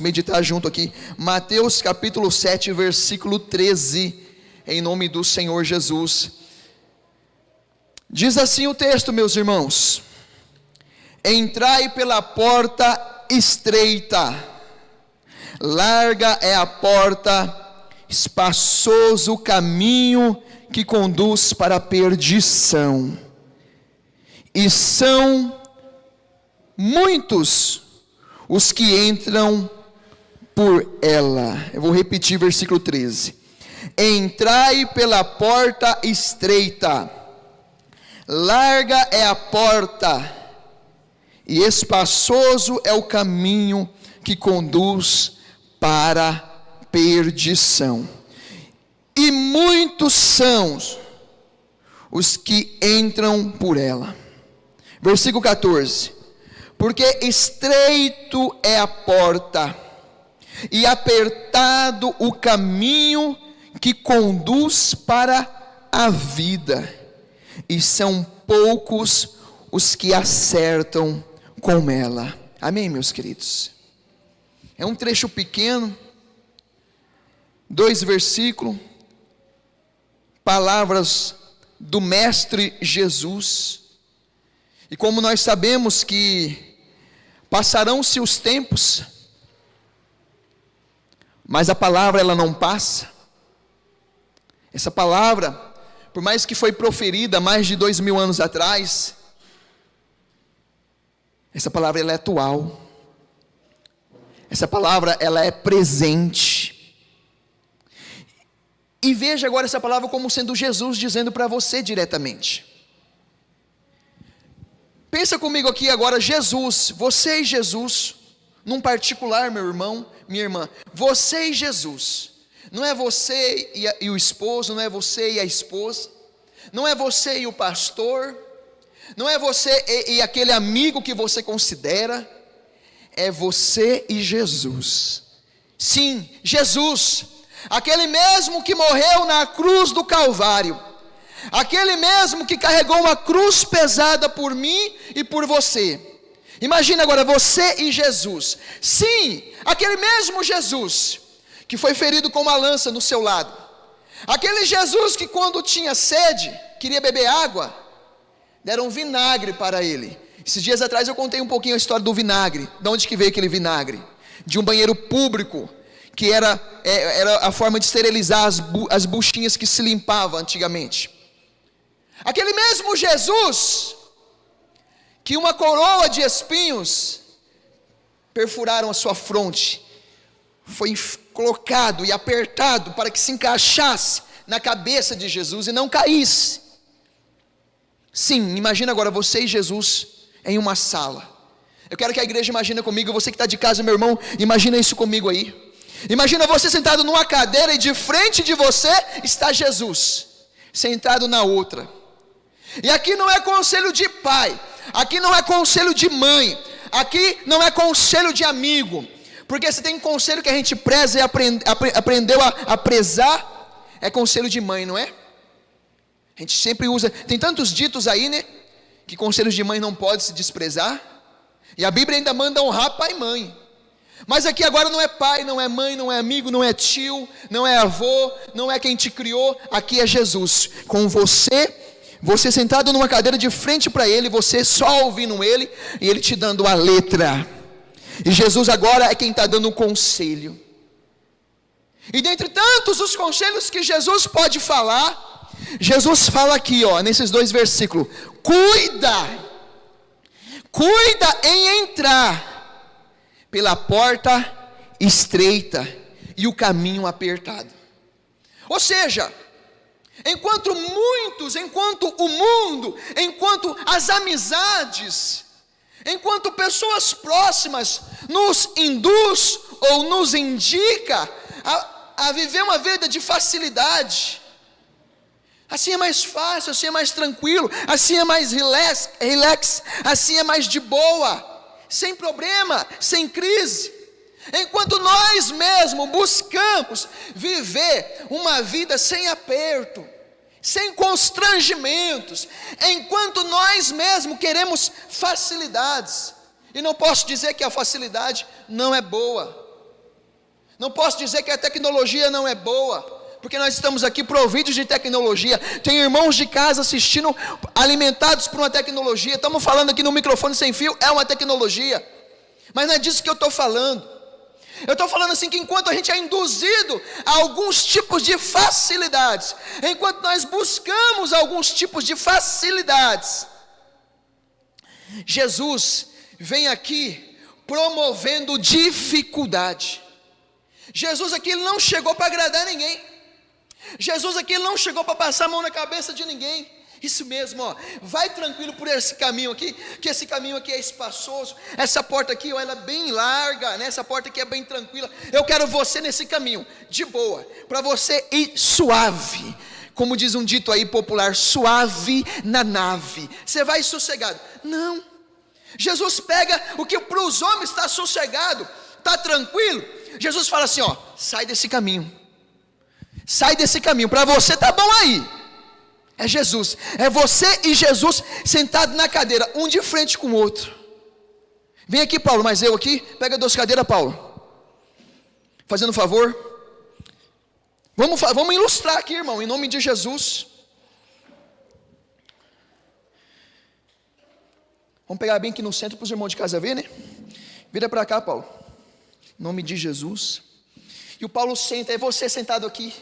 meditar junto aqui, Mateus capítulo 7, versículo 13, em nome do Senhor Jesus. Diz assim o texto, meus irmãos: entrai pela porta estreita, larga é a porta, espaçoso o caminho que conduz para a perdição, e são muitos os que entram por ela. Eu vou repetir versículo 13: entrai pela porta estreita, larga é a porta, e espaçoso é o caminho que conduz para a perdição, e muitos são os que entram por ela. Versículo 14: porque estreito é a porta, e apertado o caminho que conduz para a vida, e são poucos os que acertam com ela. Amém, meus queridos? É um trecho pequeno, 2 versículos, palavras do Mestre Jesus. E como nós sabemos que passarão-se os tempos, mas a palavra ela não passa. Essa palavra, por mais que foi proferida mais de 2000 anos atrás, essa palavra ela é atual. Essa palavra ela é presente. E veja agora essa palavra como sendo Jesus dizendo para você diretamente. Pensa comigo aqui agora, Jesus, você e Jesus, num particular, meu irmão, minha irmã, você e Jesus. Não é você e o esposo, não é você e a esposa, não é você e o pastor, não é você e aquele amigo que você considera, é você e Jesus. Sim, Jesus, aquele mesmo que morreu na cruz do Calvário, aquele mesmo que carregou uma cruz pesada por mim e por você. Imagina agora você e Jesus. Sim, aquele mesmo Jesus que foi ferido com uma lança no seu lado, aquele Jesus que quando tinha sede, queria beber água, deram vinagre para ele. Esses dias atrás eu contei um pouquinho a história do vinagre. De onde que veio aquele vinagre? De um banheiro público, que era a forma de esterilizar as buchinhas que se limpavam antigamente. Aquele mesmo Jesus, que uma coroa de espinhos perfuraram a sua fronte, foi colocado e apertado para que se encaixasse na cabeça de Jesus e não caísse. Sim, imagina agora você e Jesus em uma sala. Eu quero que a igreja imagine comigo, você que está de casa, meu irmão, imagina isso comigo aí. Imagina você sentado numa cadeira e de frente de você está Jesus, sentado na outra. E aqui não é conselho de pai, aqui não é conselho de mãe, aqui não é conselho de amigo, porque se tem conselho que a gente preza e aprendeu a prezar, é conselho de mãe, não é? A gente sempre usa, tem tantos ditos aí, né, que conselhos de mãe não pode se desprezar, e a Bíblia ainda manda honrar pai e mãe. Mas aqui agora não é pai, não é mãe, não é amigo, não é tio, não é avô, não é quem te criou, aqui é Jesus, com você sentado numa cadeira de frente para ele, você só ouvindo ele, e ele te dando a letra, e Jesus agora é quem está dando o conselho. E dentre tantos os conselhos que Jesus pode falar, Jesus fala aqui, nesses 2 versículos: cuida em entrar pela porta estreita e o caminho apertado. Ou seja, enquanto o mundo, enquanto as amizades, enquanto pessoas próximas nos induz ou nos indica a viver uma vida de facilidade, assim é mais fácil, assim é mais tranquilo, assim é mais relax, assim é mais de boa, sem problema, sem crise. Enquanto nós mesmos buscamos viver uma vida sem aperto, sem constrangimentos, enquanto nós mesmos queremos facilidades, e não posso dizer que a facilidade não é boa, Não posso dizer que a tecnologia não é boa, porque nós estamos aqui providos de tecnologia. Tem irmãos de casa assistindo, alimentados por uma tecnologia. Estamos falando aqui no microfone sem fio, é uma tecnologia. Mas não é disso que eu estou falando. Eu estou falando assim que enquanto a gente é induzido a alguns tipos de facilidades, enquanto nós buscamos alguns tipos de facilidades, Jesus vem aqui promovendo dificuldade. Jesus aqui não chegou para agradar ninguém. Jesus aqui não chegou para passar a mão na cabeça de ninguém. Isso mesmo, ó, vai tranquilo por esse caminho aqui, que esse caminho aqui é espaçoso. Essa porta aqui, ó, ela é bem larga, né? Essa porta aqui é bem tranquila. Eu quero você nesse caminho, de boa, para você ir suave. Como diz um dito aí popular, suave na nave. Você vai sossegado. Não. Jesus pega o que para os homens está sossegado, está tranquilo. Jesus fala assim, ó, sai desse caminho. Sai desse caminho, para você tá bom aí. É Jesus, é você e Jesus sentado na cadeira, um de frente com o outro. Vem aqui, Paulo, mas eu aqui, pega 2 cadeiras, Paulo. Fazendo um favor. Vamos ilustrar aqui, irmão, em nome de Jesus. Vamos pegar bem aqui no centro para os irmãos de casa ver, né? Vira para cá, Paulo. Em nome de Jesus. E o Paulo senta, é você sentado aqui.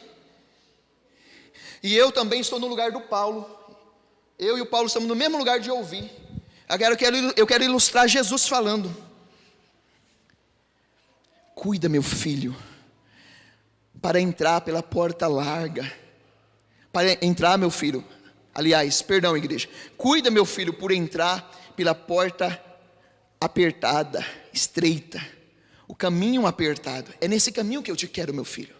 E eu também estou no lugar do Paulo. Eu e o Paulo estamos no mesmo lugar de ouvir. Agora eu quero ilustrar Jesus falando. Cuida, meu filho, para entrar pela porta larga. Para entrar, meu filho. Aliás, perdão, igreja. Cuida, meu filho, por entrar pela porta apertada, estreita. O caminho apertado. É nesse caminho que eu te quero, meu filho.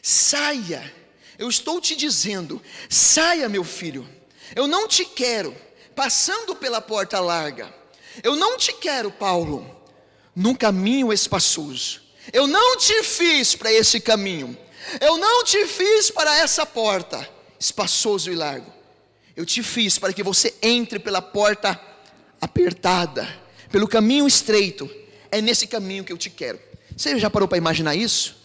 Saia. Eu estou te dizendo, saia, meu filho. Eu não te quero passando pela porta larga. Eu não te quero, Paulo, num caminho espaçoso. Eu não te fiz para esse caminho. Eu não te fiz para essa porta, espaçoso e largo. Eu te fiz para que você entre pela porta apertada, pelo caminho estreito. É nesse caminho que eu te quero. Você já parou para imaginar isso?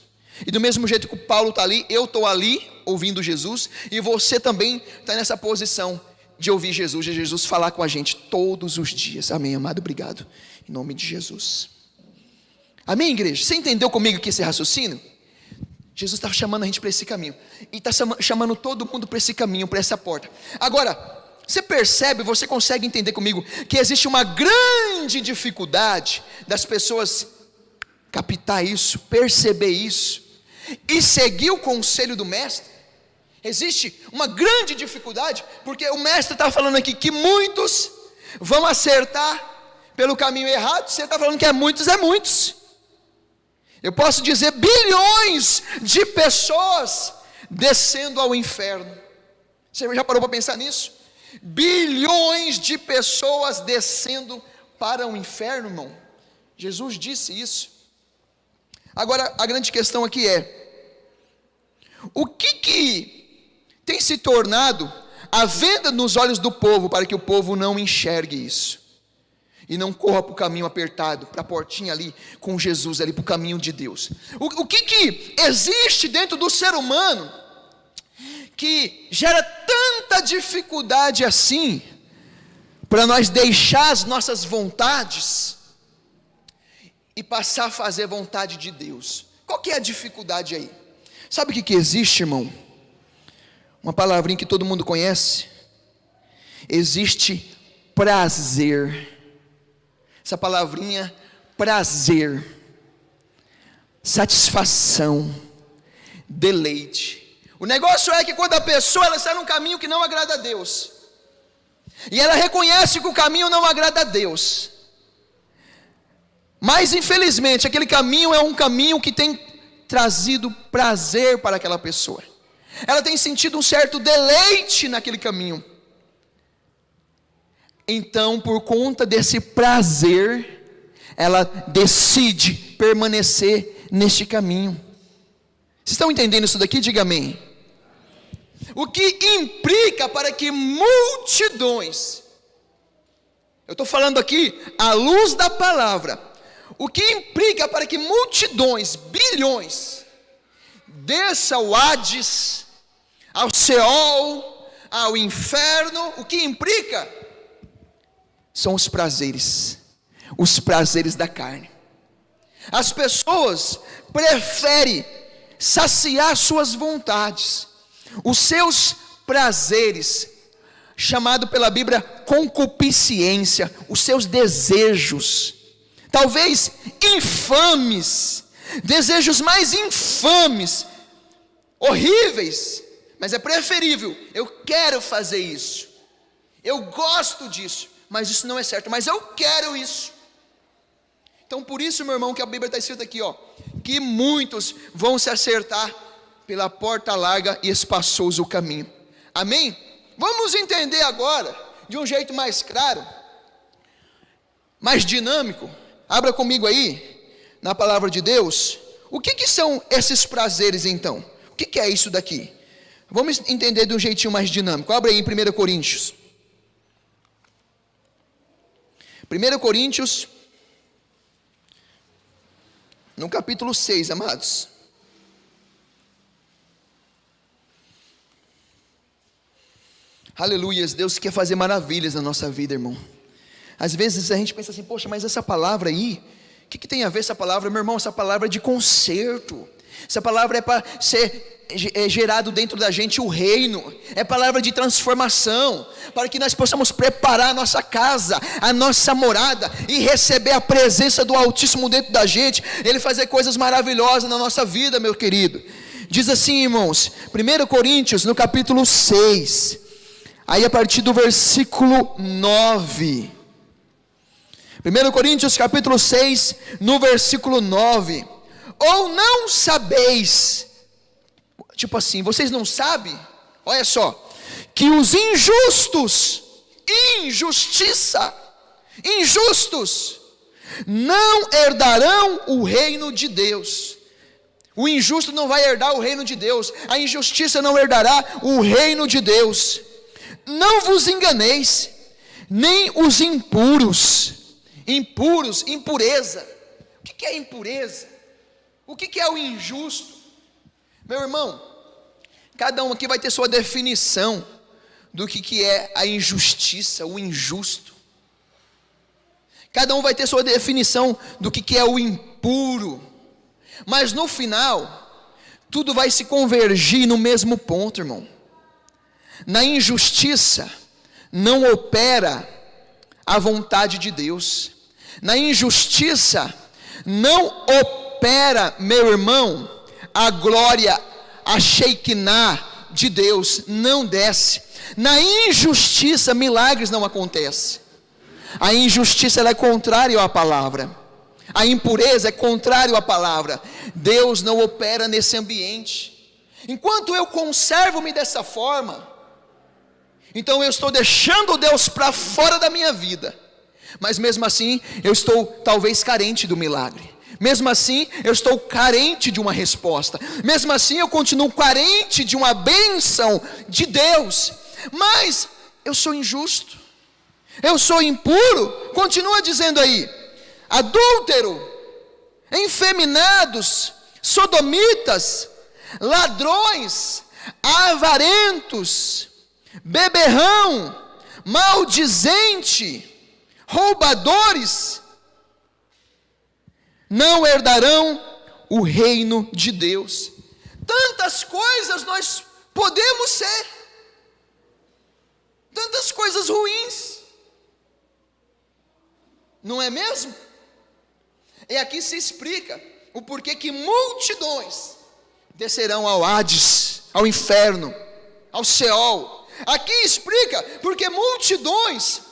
E do mesmo jeito que o Paulo está ali, eu estou ali, ouvindo Jesus, e você também está nessa posição de ouvir Jesus, de Jesus falar com a gente todos os dias. Amém, amado, obrigado, em nome de Jesus. Amém, igreja? Você entendeu comigo que esse raciocínio? Jesus está chamando a gente para esse caminho, e está chamando todo mundo para esse caminho, para essa porta. Agora, você percebe, você consegue entender comigo, que existe uma grande dificuldade das pessoas captar isso, perceber isso, e seguir o conselho do mestre? Existe uma grande dificuldade, porque o mestre está falando aqui que muitos vão acertar pelo caminho errado. Você está falando que é muitos. Eu posso dizer bilhões de pessoas descendo ao inferno. Você já parou para pensar nisso? Bilhões de pessoas descendo para o inferno, irmão. Jesus disse isso. Agora, a grande questão aqui é: o que tem se tornado a venda nos olhos do povo, para que o povo não enxergue isso, e não corra para o caminho apertado, para a portinha ali, com Jesus ali, para o caminho de Deus? O que existe dentro do ser humano, que gera tanta dificuldade assim, para nós deixar as nossas vontades, e passar a fazer a vontade de Deus? Qual que é a dificuldade aí? Sabe o que existe, irmão? Uma palavrinha que todo mundo conhece. Existe prazer. Essa palavrinha, prazer, satisfação, deleite. O negócio é que quando a pessoa ela está num caminho que não agrada a Deus, e ela reconhece que o caminho não agrada a Deus, mas infelizmente aquele caminho é um caminho que tem trazido prazer para aquela pessoa. Ela tem sentido um certo deleite naquele caminho. Então, por conta desse prazer, ela decide permanecer neste caminho. Vocês estão entendendo isso daqui? Diga amém. O que implica para que multidões, eu estou falando aqui à luz da palavra, O que implica para que multidões, bilhões, desça ao Hades, ao Seol, ao inferno, o que implica? São os prazeres da carne. As pessoas preferem saciar suas vontades, os seus prazeres, chamado pela Bíblia concupiscência, os seus desejos, talvez infames, desejos mais infames, horríveis, mas é preferível, eu quero fazer isso, eu gosto disso, mas isso não é certo, mas eu quero isso. Então por isso, meu irmão, que a Bíblia está escrita aqui, que muitos vão se acertar pela porta larga e espaçoso o caminho. Amém? Vamos entender agora, de um jeito mais claro, mais dinâmico. Abra comigo aí, na palavra de Deus, o que são esses prazeres então? O que é isso daqui? Vamos entender de um jeitinho mais dinâmico. Abra aí em 1 Coríntios. 1 Coríntios, no capítulo 6, amados. Aleluias, Deus quer fazer maravilhas na nossa vida, irmão. Às vezes a gente pensa assim, poxa, mas essa palavra aí, o que tem a ver essa palavra? Meu irmão, essa palavra é de conserto. Essa palavra é para ser gerado dentro da gente o reino. É palavra de transformação, para que nós possamos preparar a nossa casa, a nossa morada, e receber a presença do Altíssimo dentro da gente, Ele fazer coisas maravilhosas na nossa vida, meu querido. Diz assim, irmãos, 1 Coríntios, no capítulo 6, aí a partir do versículo 9. 1 Coríntios capítulo 6, no versículo 9. Ou não sabeis, tipo assim, vocês não sabem, olha só, que os injustos, injustos, não herdarão o reino de Deus. O injusto não vai herdar o reino de Deus, a injustiça não herdará o reino de Deus. Não vos enganeis, nem os impureza. O que é impureza? O que é o injusto? Meu irmão, cada um aqui vai ter sua definição do que é a injustiça, o injusto. Cada um vai ter sua definição do que é o impuro. Mas no final, tudo vai se convergir no mesmo ponto, irmão. Na injustiça não opera a vontade de Deus. Na injustiça não opera, meu irmão, a glória, a Shekinah de Deus não desce. Na injustiça milagres não acontecem. A injustiça ela é contrária à palavra. A impureza é contrária à palavra. Deus não opera nesse ambiente. Enquanto eu conservo-me dessa forma, então eu estou deixando Deus para fora da minha vida. Mas mesmo assim, eu estou talvez carente do milagre. Mesmo assim, eu estou carente de uma resposta. Mesmo assim, eu continuo carente de uma bênção de Deus. Mas eu sou injusto, eu sou impuro. Continua dizendo aí: adúltero, efeminados, sodomitas, ladrões, avarentos, beberrão, maldizente, roubadores, não herdarão o reino de Deus. Tantas coisas nós podemos ser, tantas coisas ruins, não é mesmo? E aqui se explica o porquê que multidões descerão ao Hades, ao inferno, ao Seol. Aqui explica porque multidões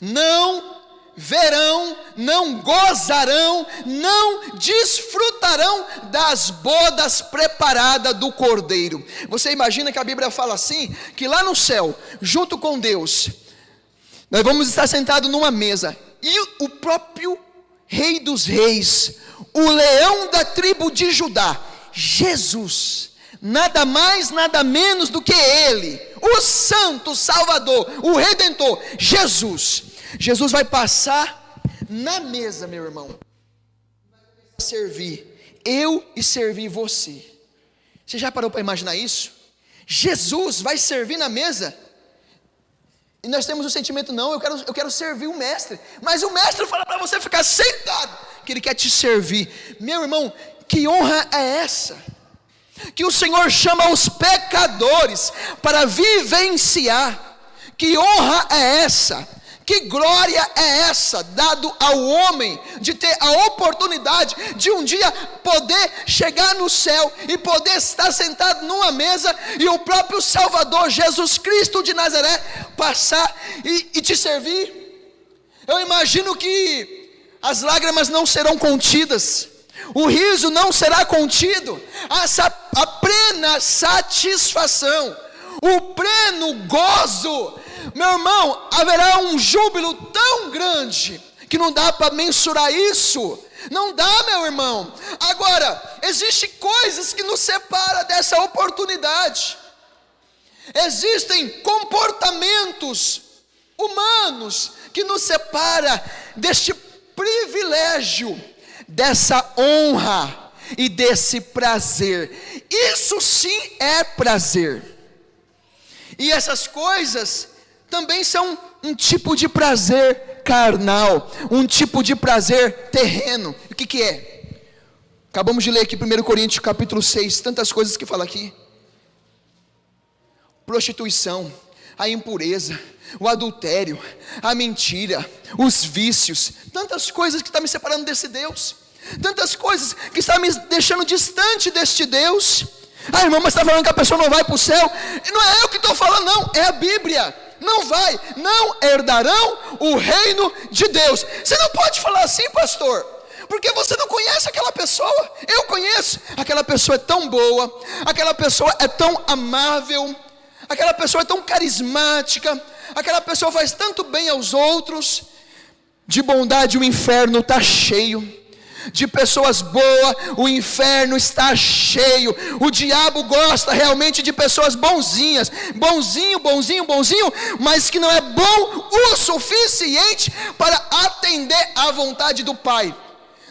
não verão, não gozarão, não desfrutarão das bodas preparadas do Cordeiro. Você imagina que a Bíblia fala assim, que lá no céu, junto com Deus, nós vamos estar sentados numa mesa, e o próprio Rei dos Reis, o leão da tribo de Judá, Jesus, nada mais, nada menos do que Ele, o Santo Salvador, o Redentor, Jesus vai passar na mesa, meu irmão, servir eu e servir você. Você já parou para imaginar isso? Jesus vai servir na mesa, e nós temos o sentimento, não, eu quero servir o mestre, mas o mestre fala para você ficar sentado, que ele quer te servir. Meu irmão, que honra é essa? Que o Senhor chama os pecadores para vivenciar. Que honra é essa? Que glória é essa, dado ao homem, de ter a oportunidade de um dia poder chegar no céu e poder estar sentado numa mesa e o próprio Salvador, Jesus Cristo de Nazaré, passar e te servir. Eu imagino que as lágrimas não serão contidas, o riso não será contido, a plena satisfação, o pleno gozo. Meu irmão, haverá um júbilo tão grande que não dá para mensurar isso. Não dá, meu irmão. Agora, existem coisas que nos separam dessa oportunidade. Existem comportamentos humanos que nos separam deste privilégio, dessa honra e desse prazer. Isso sim é prazer. E essas coisas também são um tipo de prazer carnal, um tipo de prazer terreno. O que é? Acabamos de ler aqui 1 Coríntios capítulo 6, tantas coisas que fala aqui. Prostituição, a impureza, o adultério, a mentira, os vícios, tantas coisas que estão me separando desse Deus, tantas coisas que estão me deixando distante deste Deus. Ah, irmão, mas está falando que a pessoa não vai para o céu? Não é eu que estou falando, não, é a Bíblia. Não herdarão o reino de Deus. Você não pode falar assim, pastor, porque você não conhece aquela pessoa. Eu conheço. Aquela pessoa é tão boa, aquela pessoa é tão amável, aquela pessoa é tão carismática, aquela pessoa faz tanto bem aos outros. De bondade o inferno está cheio, de pessoas boas o inferno está cheio. O diabo gosta realmente de pessoas bonzinhas, bonzinho, mas que não é bom o suficiente para atender à vontade do Pai.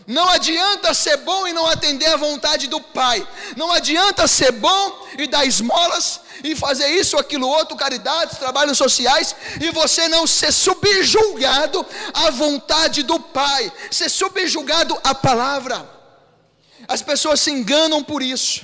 Não adianta ser bom e não atender à vontade do Pai. Não adianta ser bom e dar esmolas e fazer isso, aquilo, outro, caridades, trabalhos sociais, e você não ser subjugado à vontade do Pai, ser subjugado à palavra. As pessoas se enganam por isso.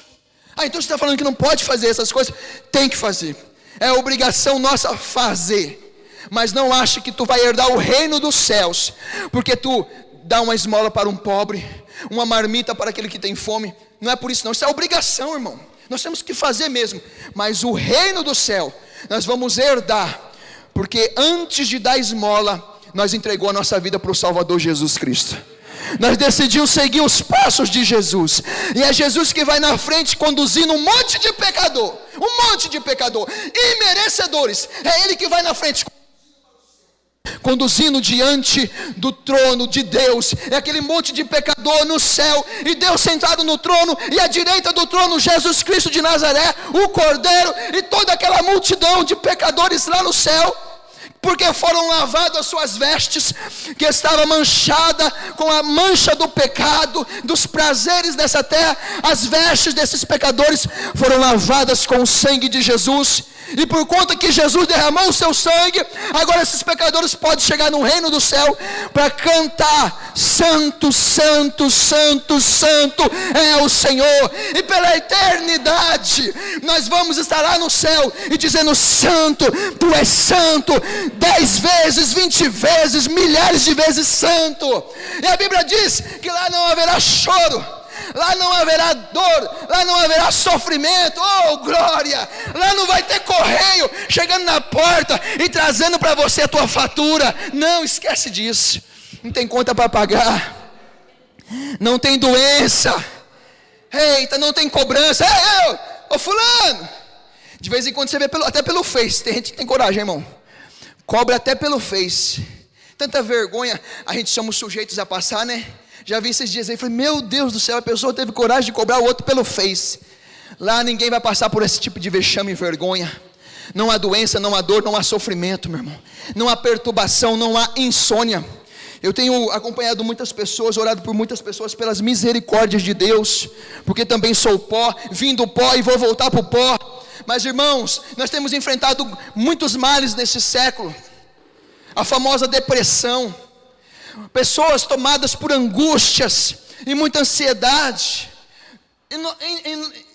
Ah, então você está falando que não pode fazer essas coisas? Tem que fazer, é obrigação nossa fazer. Mas não ache que tu vai herdar o reino dos céus porque tu dá uma esmola para um pobre, uma marmita para aquele que tem fome. Não é por isso não, isso é obrigação, irmão. Nós temos que fazer mesmo. Mas o reino do céu nós vamos herdar, porque antes de dar esmola, nós entregou a nossa vida para o Salvador Jesus Cristo. Nós decidimos seguir os passos de Jesus, e é Jesus que vai na frente conduzindo um monte de pecador, imerecedores. É Ele que vai na frente conduzindo diante do trono de Deus. É aquele monte de pecador no céu, e Deus sentado no trono, e à direita do trono Jesus Cristo de Nazaré, o Cordeiro, e toda aquela multidão de pecadores lá no céu, porque foram lavadas as suas vestes, que estava manchada com a mancha do pecado, dos prazeres dessa terra. As vestes desses pecadores foram lavadas com o sangue de Jesus, e por conta que Jesus derramou o seu sangue, agora esses pecadores podem chegar no reino do céu para cantar: santo, santo, santo, santo é o Senhor. E pela eternidade nós vamos estar lá no céu e dizendo: santo, tu és santo, 10 vezes, 20 vezes, milhares de vezes santo. E a Bíblia diz que lá não haverá choro, lá não haverá dor, lá não haverá sofrimento. Oh, glória! Lá não vai ter correio chegando na porta e trazendo para você a tua fatura. Não, esquece disso. Não tem conta para pagar, não tem doença, eita, não tem cobrança. Ei, ô fulano, de vez em quando você vê até pelo Face. Tem gente que tem coragem, irmão, cobra até pelo Face. Tanta vergonha a gente somos sujeitos a passar, né? Já vi esses dias aí, falei: meu Deus do céu, a pessoa teve coragem de cobrar o outro pelo Face. Lá ninguém vai passar por esse tipo de vexame e vergonha. Não há doença, não há dor, não há sofrimento, meu irmão. Não há perturbação, não há insônia. Eu tenho acompanhado muitas pessoas, orado por muitas pessoas pelas misericórdias de Deus, porque também sou pó, vim do pó e vou voltar para o pó. Mas irmãos, nós temos enfrentado muitos males nesse século. A famosa depressão, pessoas tomadas por angústias e muita ansiedade,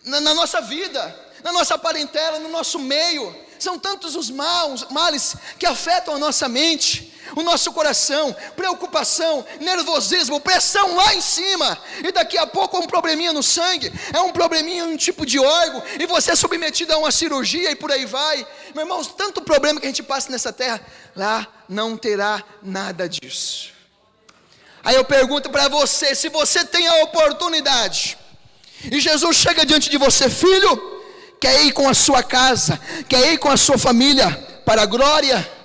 na nossa vida, na nossa parentela, no nosso meio. São tantos os males que afetam a nossa mente, o nosso coração, preocupação, nervosismo, pressão lá em cima, e daqui a pouco um probleminha no sangue, é um probleminha em um tipo de órgão, e você é submetido a uma cirurgia e por aí vai. Meus irmãos, tanto problema que a gente passa nessa terra, lá não terá nada disso. Aí eu pergunto para você, se você tem a oportunidade, e Jesus chega diante de você, filho, quer ir com a sua casa, quer ir com a sua família para a glória,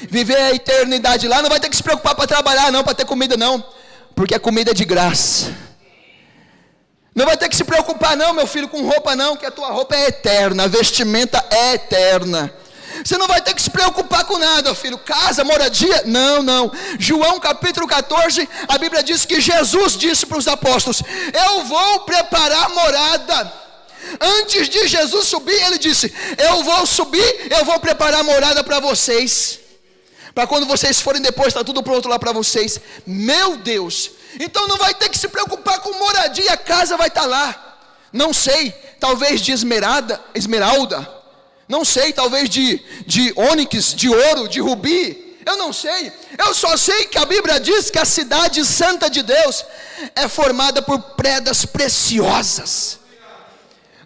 viver a eternidade lá, não vai ter que se preocupar para trabalhar não, para ter comida não, porque a comida é de graça. Não vai ter que se preocupar não, meu filho, com roupa não, que a tua roupa é eterna, a vestimenta é eterna. Você não vai ter que se preocupar com nada, filho, casa, moradia, não. João capítulo 14, a Bíblia diz que Jesus disse para os apóstolos, eu vou preparar morada. Antes de Jesus subir, ele disse, eu vou subir, eu vou preparar morada para vocês, para quando vocês forem depois, está tudo pronto lá para vocês. Meu Deus, então não vai ter que se preocupar com moradia, a casa vai estar lá, não sei, talvez de esmeralda, não sei, talvez de ônix, de ouro, de rubi, eu não sei, eu só sei que a Bíblia diz que a cidade santa de Deus é formada por pedras preciosas.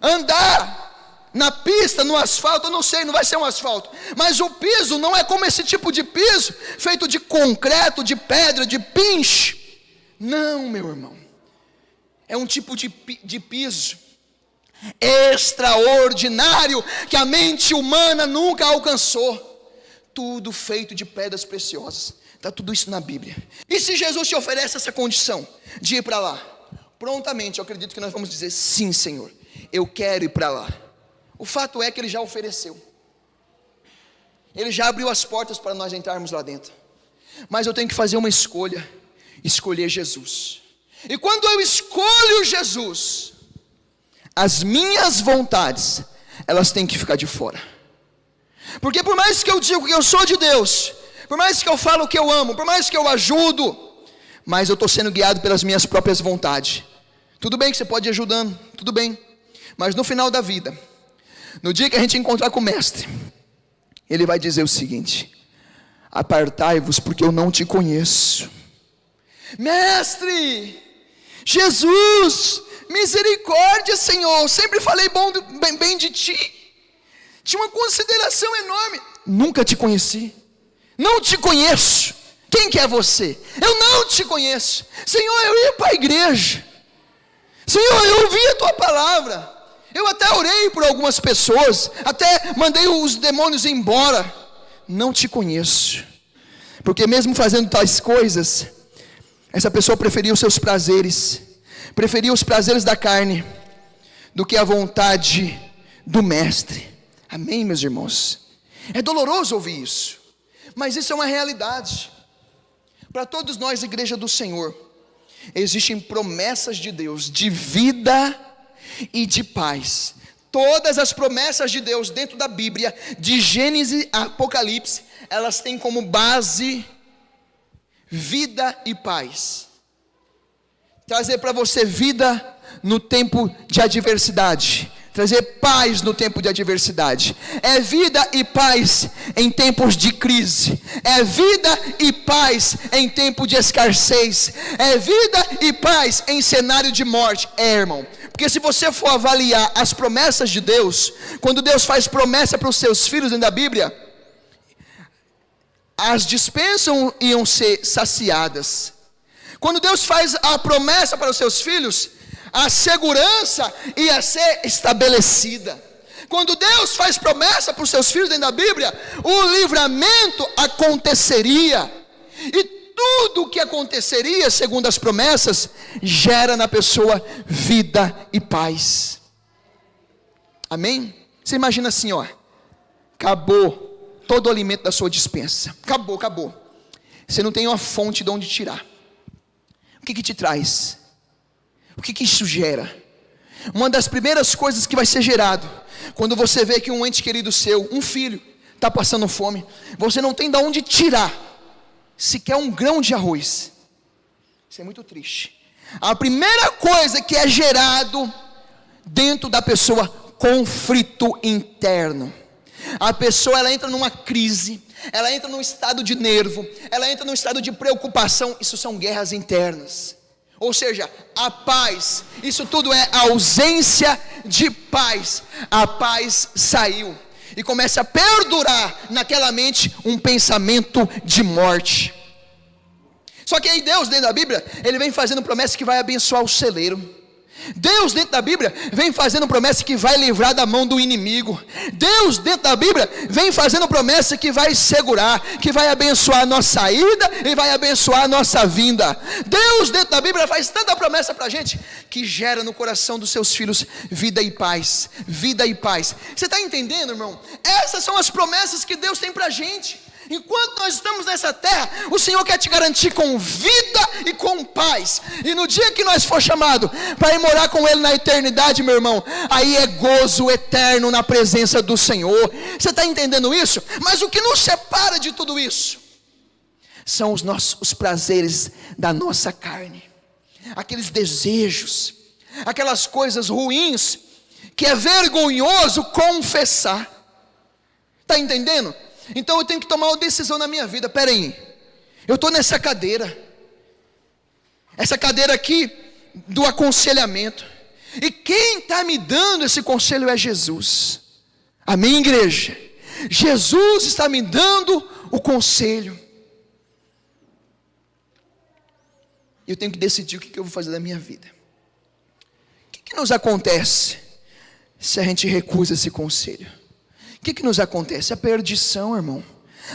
Andar na pista, no asfalto, eu não sei, não vai ser um asfalto, mas o piso não é como esse tipo de piso, feito de concreto, de pedra, de pinche, não, meu irmão, é um tipo de piso extraordinário, que a mente humana nunca alcançou, tudo feito de pedras preciosas, está tudo isso na Bíblia. E se Jesus te oferece essa condição, de ir para lá, prontamente eu acredito que nós vamos dizer, sim Senhor, eu quero ir para lá. O fato é que Ele já ofereceu, Ele já abriu as portas para nós entrarmos lá dentro, mas eu tenho que fazer uma escolha, escolher Jesus. E quando eu escolho Jesus, as minhas vontades, elas têm que ficar de fora, porque por mais que eu diga que eu sou de Deus, por mais que eu falo que eu amo, por mais que eu ajudo, mas eu estou sendo guiado pelas minhas próprias vontades. Tudo bem que você pode ir ajudando, tudo bem, mas no final da vida, no dia que a gente encontrar com o mestre, ele vai dizer o seguinte, apartai-vos porque eu não te conheço. Mestre, Jesus, misericórdia Senhor, sempre falei bem de ti, tinha uma consideração enorme, nunca te conheci, não te conheço, quem que é você? Eu não te conheço. Senhor, eu ia para a igreja, Senhor, eu ouvi a tua palavra, eu até orei por algumas pessoas, até mandei os demônios embora, não te conheço, porque mesmo fazendo tais coisas, essa pessoa preferia os seus prazeres, preferia os prazeres da carne, do que a vontade do mestre. Amém, meus irmãos? É doloroso ouvir isso, mas isso é uma realidade, para todos nós, igreja do Senhor, existem promessas de Deus, de vida e de paz. Todas as promessas de Deus dentro da Bíblia, de Gênesis a Apocalipse, elas têm como base vida e paz. Trazer para você vida no tempo de adversidade, trazer paz no tempo de adversidade, é vida e paz em tempos de crise, é vida e paz em tempo de escassez, é vida e paz em cenário de morte, irmão, porque se você for avaliar as promessas de Deus, quando Deus faz promessa para os seus filhos dentro da Bíblia, as dispensas iam ser saciadas. Quando Deus faz a promessa para os seus filhos, a segurança ia ser estabelecida. Quando Deus faz promessa para os seus filhos dentro da Bíblia, o livramento aconteceria, e tudo o que aconteceria, segundo as promessas, gera na pessoa vida e paz. Amém? Você imagina assim, ó, acabou todo o alimento da sua despensa, acabou, você não tem uma fonte de onde tirar. O que te traz? O que isso gera? Uma das primeiras coisas que vai ser gerado, quando você vê que um ente querido seu, um filho, está passando fome, você não tem de onde tirar, sequer um grão de arroz. Isso é muito triste. A primeira coisa que é gerado dentro da pessoa, conflito interno. A pessoa, ela entra numa crise, ela entra num estado de nervo, ela entra num estado de preocupação. Isso são guerras internas. Ou seja, a paz, isso tudo é ausência de paz. A paz saiu e começa a perdurar naquela mente um pensamento de morte. Só que aí Deus, dentro da Bíblia, Ele vem fazendo promessa que vai abençoar o celeiro. Deus, dentro da Bíblia, vem fazendo promessa que vai livrar da mão do inimigo. Deus, dentro da Bíblia, vem fazendo promessa que vai segurar, que vai abençoar a nossa ida e vai abençoar a nossa vinda. Deus, dentro da Bíblia, faz tanta promessa para a gente, que gera no coração dos seus filhos vida e paz. Vida e paz. Você está entendendo, irmão? Essas são as promessas que Deus tem para a gente. Enquanto nós estamos nessa terra, o Senhor quer te garantir com vida e com paz. E no dia que nós for chamado para ir morar com Ele na eternidade, meu irmão, aí é gozo eterno na presença do Senhor. Você está entendendo isso? Mas o que nos separa de tudo isso são os prazeres da nossa carne, aqueles desejos, aquelas coisas ruins que é vergonhoso confessar. Está entendendo? Então eu tenho que tomar uma decisão na minha vida. Espera aí, eu estou nessa cadeira, essa cadeira aqui do aconselhamento, e quem está me dando esse conselho é Jesus. Amém, igreja? Jesus está me dando o conselho. Eu tenho que decidir o que eu vou fazer da minha vida. O que nos acontece se a gente recusa esse conselho? O que nos acontece? A perdição, irmão.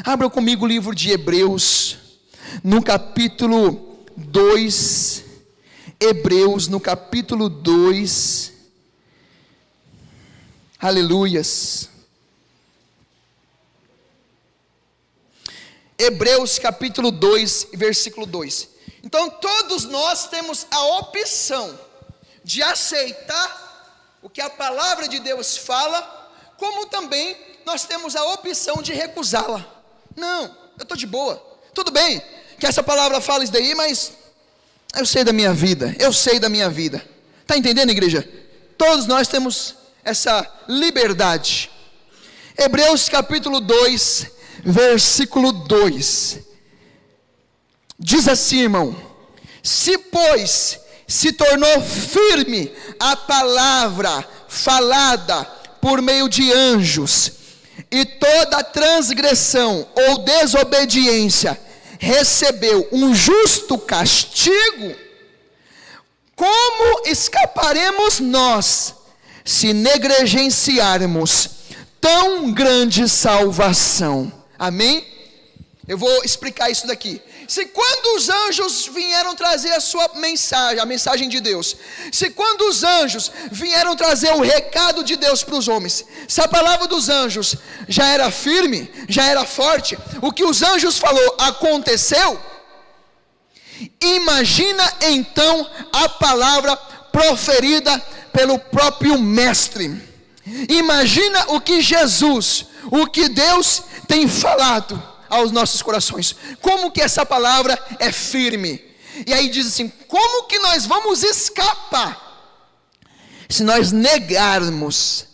Abra comigo o livro de Hebreus, no capítulo 2. Hebreus, no capítulo 2. Aleluias. Hebreus, capítulo 2, versículo 2. Então, todos nós temos a opção de aceitar o que a palavra de Deus fala, como também nós temos a opção de recusá-la. Não, eu estou de boa, tudo bem que essa palavra fala isso daí, mas eu sei da minha vida, está entendendo, igreja? Todos nós temos essa liberdade. Hebreus capítulo 2, versículo 2, diz assim, irmão: se pois se tornou firme a palavra falada por meio de anjos, e toda transgressão ou desobediência recebeu um justo castigo, como escaparemos nós, se negligenciarmos tão grande salvação? Amém? Eu vou explicar isso daqui. Se quando os anjos vieram trazer a sua mensagem, a mensagem de Deus, se quando os anjos vieram trazer o recado de Deus para os homens, se a palavra dos anjos já era firme, já era forte, o que os anjos falou aconteceu, imagina então a palavra proferida pelo próprio mestre. Imagina o que Jesus, o que Deus tem falado aos nossos corações, como que essa palavra é firme. E aí diz assim: como que nós vamos escapar se nós negarmos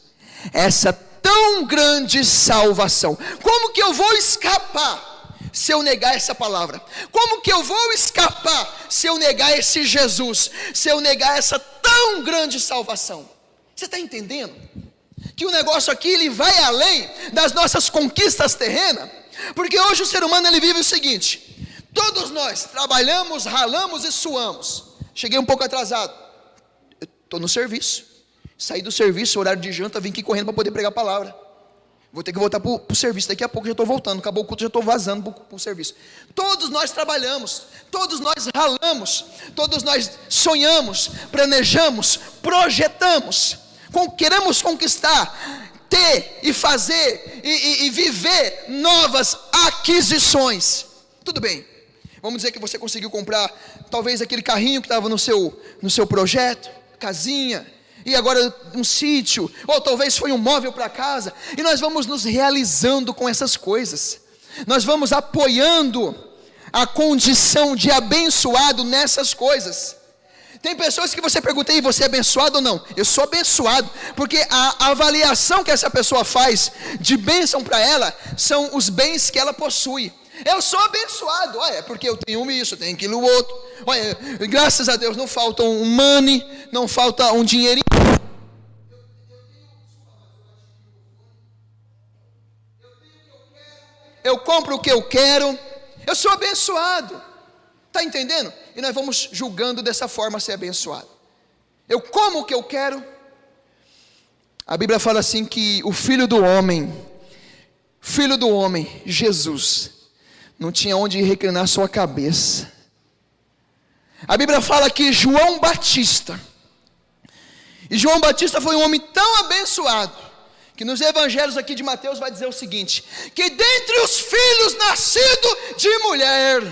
essa tão grande salvação? Como que eu vou escapar se eu negar essa palavra? Como que eu vou escapar se eu negar esse Jesus, se eu negar essa tão grande salvação? Você está entendendo que o negócio aqui ele vai além das nossas conquistas terrenas? Porque hoje o ser humano ele vive o seguinte: todos nós trabalhamos, ralamos e suamos. Cheguei um pouco atrasado, estou no serviço, saí do serviço, horário de janta, vim aqui correndo para poder pregar a palavra. Vou ter que voltar para o serviço, daqui a pouco já estou voltando, acabou o culto, já estou vazando para o serviço. Todos nós trabalhamos, todos nós ralamos, todos nós sonhamos, planejamos, projetamos, queremos conquistar, ter e fazer e viver novas aquisições. Tudo bem, Vamos dizer que você conseguiu comprar talvez aquele carrinho que estava no seu projeto, casinha, e agora um sítio, ou talvez foi um móvel para casa, e nós vamos nos realizando com essas coisas, nós vamos apoiando a condição de abençoado nessas coisas. Tem pessoas que você pergunta, e você é abençoado ou não? Eu sou abençoado, porque a avaliação que essa pessoa faz de bênção para ela, são os bens que ela possui. Eu sou abençoado, olha, porque eu tenho isso, eu tenho aquilo outro, olha, graças a Deus não falta um money, não falta um dinheirinho. Eu compro o que eu quero, eu sou abençoado, está entendendo? E nós vamos julgando dessa forma ser abençoado. Eu como o que eu quero. A Bíblia fala assim que o Filho do Homem, Jesus, não tinha onde reclinar sua cabeça. A Bíblia fala que João Batista foi um homem tão abençoado, que nos evangelhos aqui de Mateus vai dizer o seguinte, que dentre os filhos nascidos de mulher,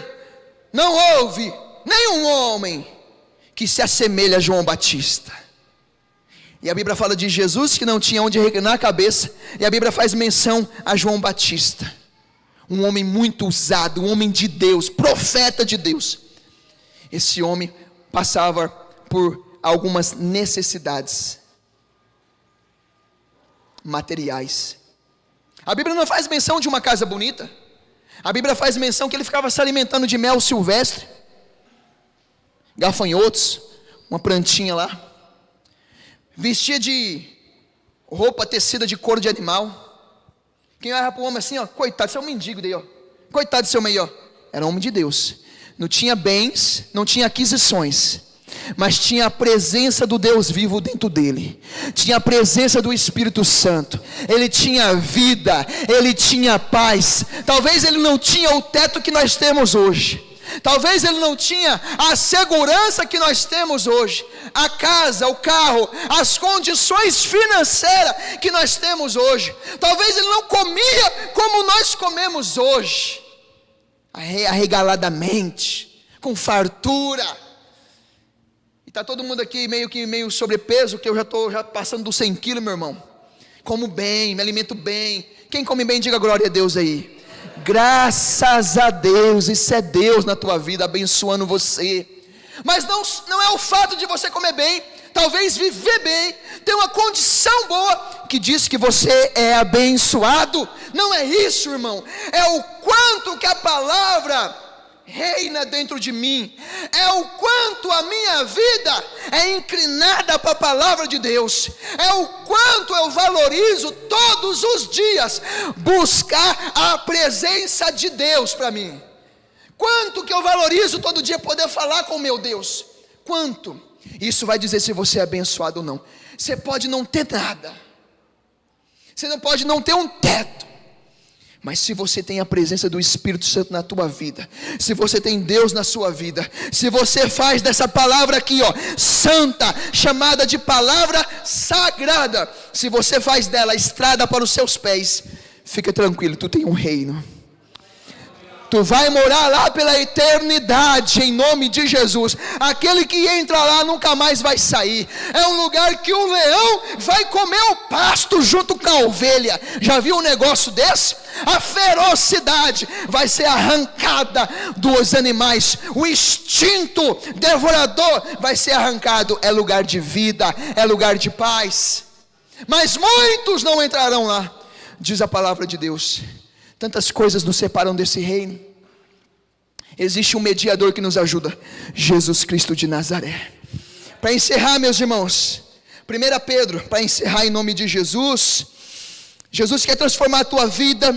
não houve nenhum homem que se assemelha a João Batista. E a Bíblia fala de Jesus que não tinha onde reclinar a cabeça, e a Bíblia faz menção a João Batista, um homem muito usado, um homem de Deus, profeta de Deus. Esse homem passava por algumas necessidades materiais. A Bíblia não faz menção de uma casa bonita, a Bíblia faz menção que ele ficava se alimentando de mel silvestre, gafanhotos, uma plantinha lá, vestia de roupa tecida de couro de animal. Quem olha para o homem assim, ó, coitado, você é um mendigo daí, ó, coitado desse homem aí, ó, era um homem de Deus, não tinha bens, não tinha aquisições, mas tinha a presença do Deus vivo dentro dele, tinha a presença do Espírito Santo, ele tinha vida, ele tinha paz. Talvez ele não tinha o teto que nós temos hoje, talvez ele não tinha a segurança que nós temos hoje, a casa, o carro, as condições financeiras que nós temos hoje, talvez ele não comia como nós comemos hoje, arregaladamente, com fartura. E está todo mundo aqui meio sobrepeso, que eu já estou passando dos 100 quilos, meu irmão. Como bem, me alimento bem. Quem come bem, diga glória a Deus aí. Graças a Deus, isso é Deus na tua vida, abençoando você. Mas não é o fato de você comer bem, talvez viver bem, ter uma condição boa, que diz que você é abençoado. Não é isso, irmão, é o quanto que a palavra reina dentro de mim, é o quanto a minha vida é inclinada para a palavra de Deus, é o quanto eu valorizo todos os dias buscar a presença de Deus para mim. Quanto que eu valorizo todo dia poder falar com o meu Deus, quanto. Isso vai dizer se você é abençoado ou não. Você pode não ter nada, você não pode não ter um teto, mas se você tem a presença do Espírito Santo na tua vida, se você tem Deus na sua vida, se você faz dessa palavra aqui, ó, santa, chamada de palavra sagrada, se você faz dela a estrada para os seus pés, fica tranquilo, tu tem um reino. Tu vai morar lá pela eternidade, em nome de Jesus. Aquele que entra lá nunca mais vai sair. É um lugar que o leão vai comer o pasto junto com a ovelha. Já viu um negócio desse? A ferocidade vai ser arrancada dos animais. O instinto devorador vai ser arrancado. É lugar de vida, é lugar de paz. Mas muitos não entrarão lá, diz a palavra de Deus. Tantas coisas nos separam desse reino. Existe um mediador que nos ajuda, Jesus Cristo de Nazaré. Para encerrar, meus irmãos, 1 Pedro, para encerrar em nome de Jesus. Jesus quer transformar a tua vida,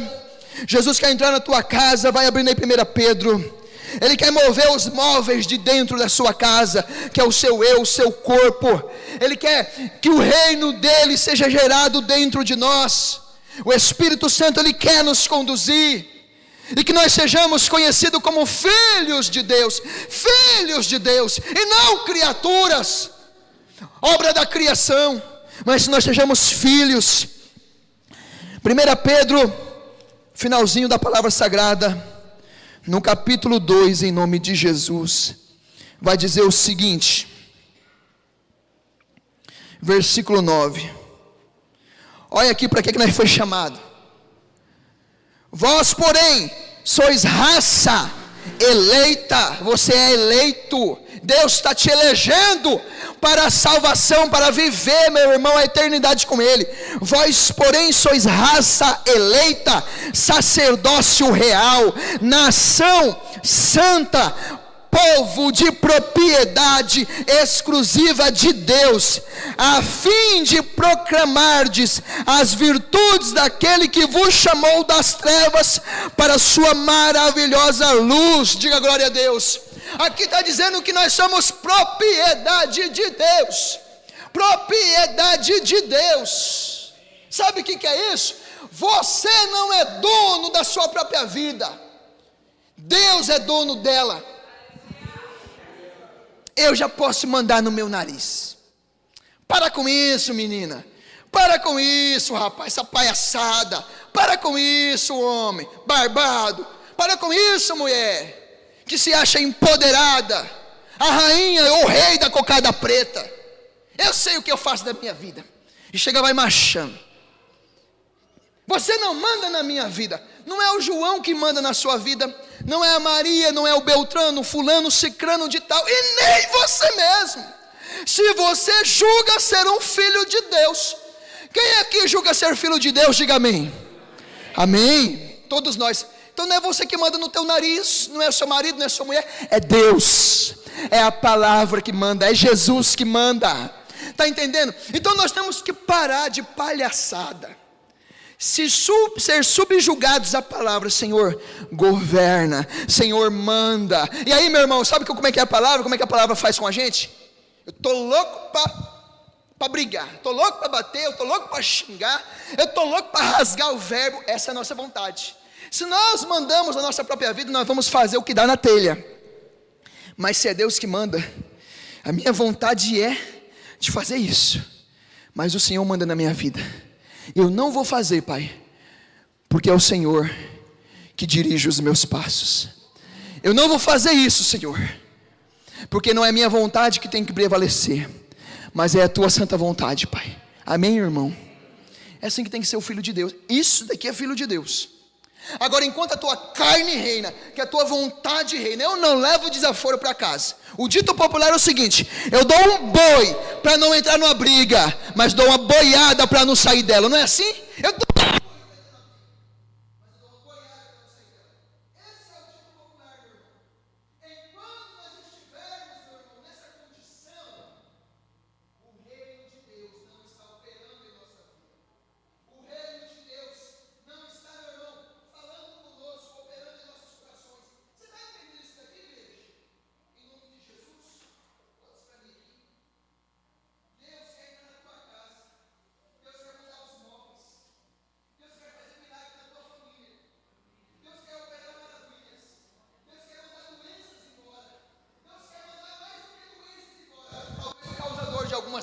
Jesus quer entrar na tua casa. Vai abrindo aí 1 Pedro. Ele quer mover os móveis de dentro da sua casa, que é o seu eu, o seu corpo. Ele quer que o reino dele seja gerado dentro de nós. O Espírito Santo, ele quer nos conduzir, e que nós sejamos conhecidos como filhos de Deus, e não criaturas, obra da criação, mas nós sejamos filhos. 1 Pedro, finalzinho da palavra sagrada, no capítulo 2, em nome de Jesus, vai dizer o seguinte, versículo 9, olha aqui para que nós foi chamado. Vós, porém, sois raça eleita, você é eleito, Deus está te elegendo para a salvação, para viver, meu irmão, a eternidade com Ele. Vós, porém, sois raça eleita, sacerdócio real, nação santa, povo de propriedade exclusiva de Deus, a fim de proclamardes as virtudes daquele que vos chamou das trevas para a sua maravilhosa luz. Diga glória a Deus. Aqui está dizendo que nós somos propriedade de Deus, propriedade de Deus. Sabe o que é isso? Você não é dono da sua própria vida, Deus é dono dela. Eu já posso mandar no meu nariz. Para com isso, menina. Para com isso, rapaz, essa palhaçada. Para com isso, homem, barbado. Para com isso, mulher, que se acha empoderada, a rainha ou o rei da cocada preta. Eu sei o que eu faço da minha vida. E chega vai marchando. Você não manda na minha vida. Não é o João que manda na sua vida. Não é a Maria, não é o Beltrano, fulano, cicrano de tal. E nem você mesmo. Se você julga ser um filho de Deus. Quem aqui julga ser filho de Deus? Diga amém. Amém. Todos nós. Então não é você que manda no teu nariz. Não é o seu marido, não é a sua mulher. É Deus. É a palavra que manda. É Jesus que manda. Está entendendo? Então nós temos que parar de palhaçada. Ser subjugados à palavra. Senhor, governa. Senhor, manda. E aí, meu irmão, sabe como é que é a palavra? Como é que a palavra faz com a gente? Eu estou louco para brigar, estou louco para bater, eu estou louco para xingar, eu estou louco para rasgar o verbo. Essa é a nossa vontade. Se nós mandamos a nossa própria vida, nós vamos fazer o que dá na telha. Mas se é Deus que manda, a minha vontade é de fazer isso, mas o Senhor manda na minha vida. Eu não vou fazer, Pai, porque é o Senhor que dirige os meus passos. Eu não vou fazer isso, Senhor, porque não é minha vontade que tem que prevalecer, mas é a tua santa vontade, Pai. Amém, irmão? É assim que tem que ser o filho de Deus. Isso daqui é filho de Deus. Agora, enquanto a tua carne reina, que a tua vontade reina, eu não levo desaforo para casa. O dito popular é o seguinte: eu dou um boi para não entrar numa briga, mas dou uma boiada para não sair dela. Não é assim? Eu dou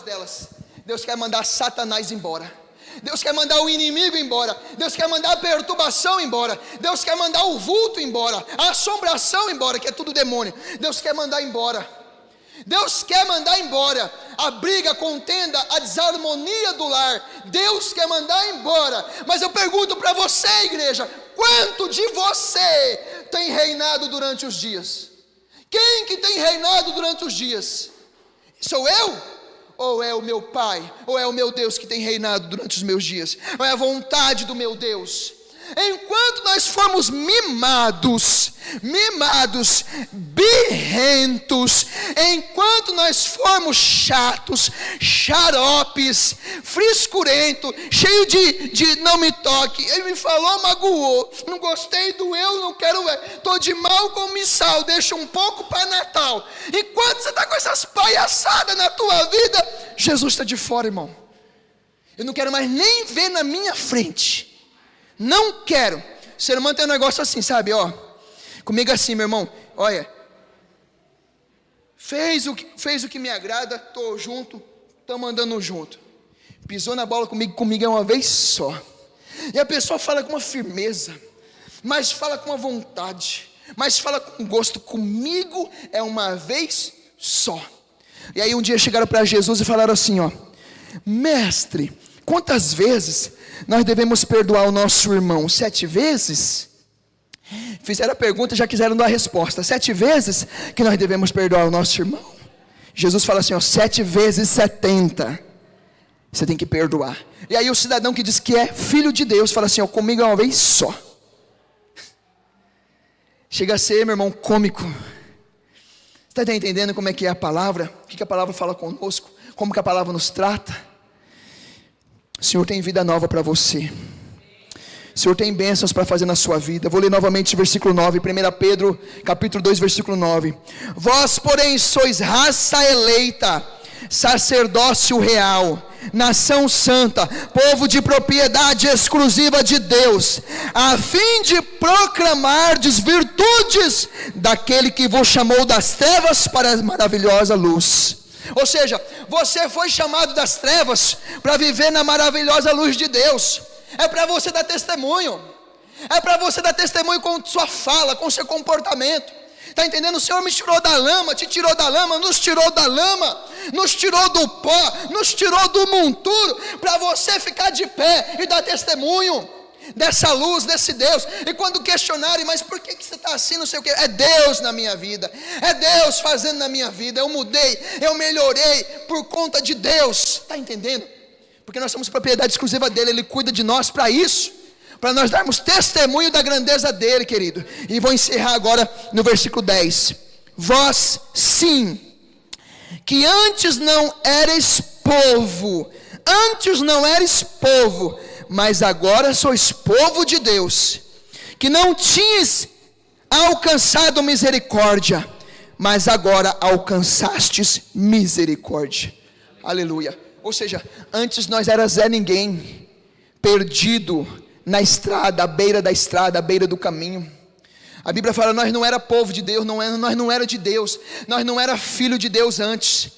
delas. Deus quer mandar Satanás embora. Deus quer mandar o inimigo embora. Deus quer mandar a perturbação embora. Deus quer mandar o vulto embora, a assombração embora, que é tudo demônio. Deus quer mandar embora. Deus quer mandar embora a briga, a contenda, a desarmonia do lar. Deus quer mandar embora. Mas eu pergunto para você, igreja, quanto de você tem reinado durante os dias? Quem que tem reinado durante os dias? Sou eu? Ou é o meu Pai, ou é o meu Deus que tem reinado durante os meus dias? Ou é a vontade do meu Deus? Enquanto nós formos mimados, birrentos, enquanto nós formos chatos, xaropes, friscurento, cheio de não me toque, ele me falou, magoou, não gostei, doeu, não quero ver, estou de mal com missal, deixa um pouco para Natal. Enquanto você está com essas palhaçadas na tua vida, Jesus está de fora, irmão. Eu não quero mais nem ver na minha frente. Não quero. O ser humano tem um negócio assim, sabe, ó. Comigo assim, meu irmão. Olha, fez o que me agrada, tô junto, estamos andando junto. Pisou na bola comigo é uma vez só. E a pessoa fala com uma firmeza, mas fala com uma vontade, Mas fala com gosto, comigo é uma vez só. E aí um dia chegaram para Jesus e falaram assim, ó: mestre, quantas vezes nós devemos perdoar o nosso irmão? 7 vezes? Fizeram a pergunta e já quiseram dar a resposta. 7 vezes que nós devemos perdoar o nosso irmão? Jesus fala assim, ó: 7 vezes 70. Você tem que perdoar. E aí o cidadão que diz que é filho de Deus fala assim, ó: comigo é uma vez só. Chega a ser, meu irmão, cômico. Você está entendendo como é que é a palavra? O que a palavra fala conosco? Como que a palavra nos trata? O Senhor tem vida nova para você. O Senhor tem bênçãos para fazer na sua vida. Vou ler novamente o versículo 9, 1 Pedro, capítulo 2, versículo 9. Vós, porém, sois raça eleita, sacerdócio real, nação santa, povo de propriedade exclusiva de Deus, a fim de proclamardes virtudes daquele que vos chamou das trevas para a maravilhosa luz. Ou seja, você foi chamado das trevas para viver na maravilhosa luz de Deus. É para você dar testemunho. É para você dar testemunho com sua fala, com seu comportamento. Está entendendo? O Senhor me tirou da lama, te tirou da lama, nos tirou da lama, nos tirou do pó, nos tirou do monturo, para você ficar de pé e dar testemunho dessa luz, desse Deus. E quando questionarem, mas por que você está assim, não sei o que, é Deus na minha vida, é Deus fazendo na minha vida. Eu mudei, eu melhorei por conta de Deus. Está entendendo? Porque nós somos propriedade exclusiva dele, ele cuida de nós para isso, para nós darmos testemunho da grandeza dele, querido. E vou encerrar agora no versículo 10. Vós sim, que antes não erais povo, mas agora sois povo de Deus, que não tinhas alcançado misericórdia, mas agora alcançastes misericórdia. Aleluia. Ou seja, antes nós era Zé Ninguém, perdido na estrada, à beira da estrada, à beira do caminho. A Bíblia fala, nós não era povo de Deus, nós não era de Deus, nós não era filho de Deus antes.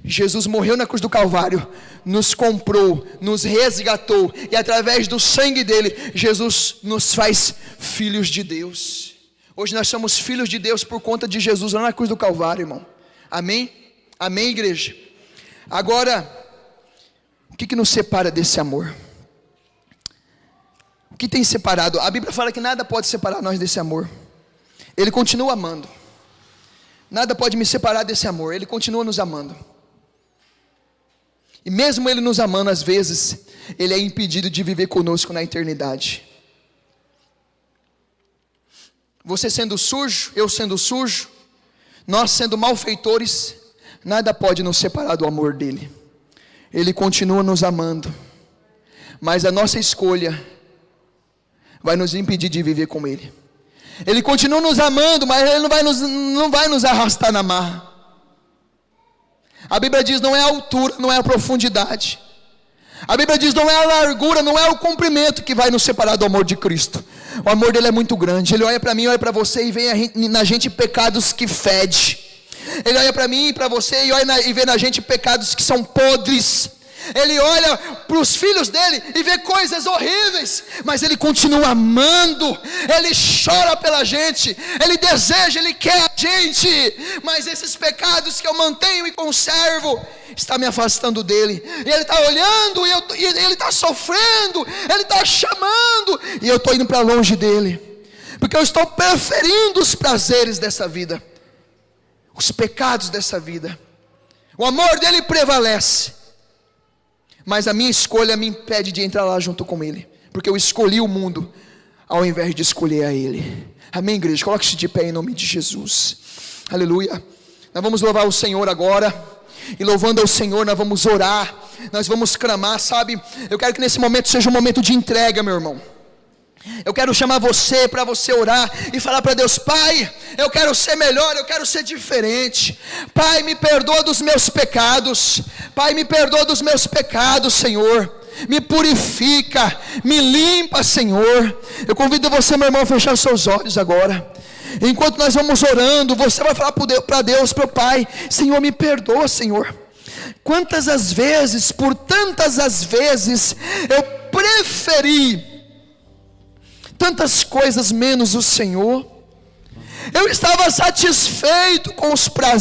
Jesus morreu na cruz do Calvário, nos comprou, nos resgatou, e através do sangue dele, Jesus nos faz filhos de Deus. Hoje nós somos filhos de Deus por conta de Jesus lá na cruz do Calvário, irmão. Amém? Amém, igreja? Agora, o que nos separa desse amor? O que tem separado? A Bíblia fala que nada pode separar nós desse amor. Ele continua amando. Nada pode me separar desse amor. Ele continua nos amando. E mesmo Ele nos amando, às vezes, Ele é impedido de viver conosco na eternidade. Você sendo sujo, eu sendo sujo, nós sendo malfeitores, nada pode nos separar do amor dEle. Ele continua nos amando, mas a nossa escolha vai nos impedir de viver com Ele. Ele continua nos amando, mas Ele não vai nos arrastar na marra. A Bíblia diz, não é a altura, não é a profundidade. A Bíblia diz, não é a largura, não é o comprimento que vai nos separar do amor de Cristo. O amor dele é muito grande. Ele olha para mim, olha para você e vê na gente pecados que fede. Ele olha para mim e para você e vê na gente pecados que são podres. Ele olha para os filhos dele e vê coisas horríveis, mas ele continua amando. Ele chora pela gente, ele deseja, ele quer a gente. Mas esses pecados que eu mantenho e conservo está me afastando dele. E ele está olhando e ele está sofrendo, ele está chamando, e eu estou indo para longe dele, porque eu estou preferindo os prazeres dessa vida, os pecados dessa vida. O amor dele prevalece, mas a minha escolha me impede de entrar lá junto com ele, porque eu escolhi o mundo ao invés de escolher a ele. Amém, igreja? Coloque-se de pé em nome de Jesus. Aleluia. Nós vamos louvar o Senhor agora, e louvando ao Senhor nós vamos orar, nós vamos clamar, sabe? Eu quero que nesse momento seja um momento de entrega, meu irmão. Eu quero chamar você para você orar e falar para Deus: Pai, eu quero ser melhor, eu quero ser diferente. Pai, me perdoa dos meus pecados. Pai, me perdoa dos meus pecados, Senhor. Me purifica, me limpa, Senhor. Eu convido você, meu irmão, a fechar os seus olhos agora. Enquanto nós vamos orando, você vai falar para Deus, para o Pai: Senhor, me perdoa, Senhor. Quantas as vezes, por tantas as vezes, eu preferi tantas coisas menos o Senhor. eu estava satisfeito com os prazeres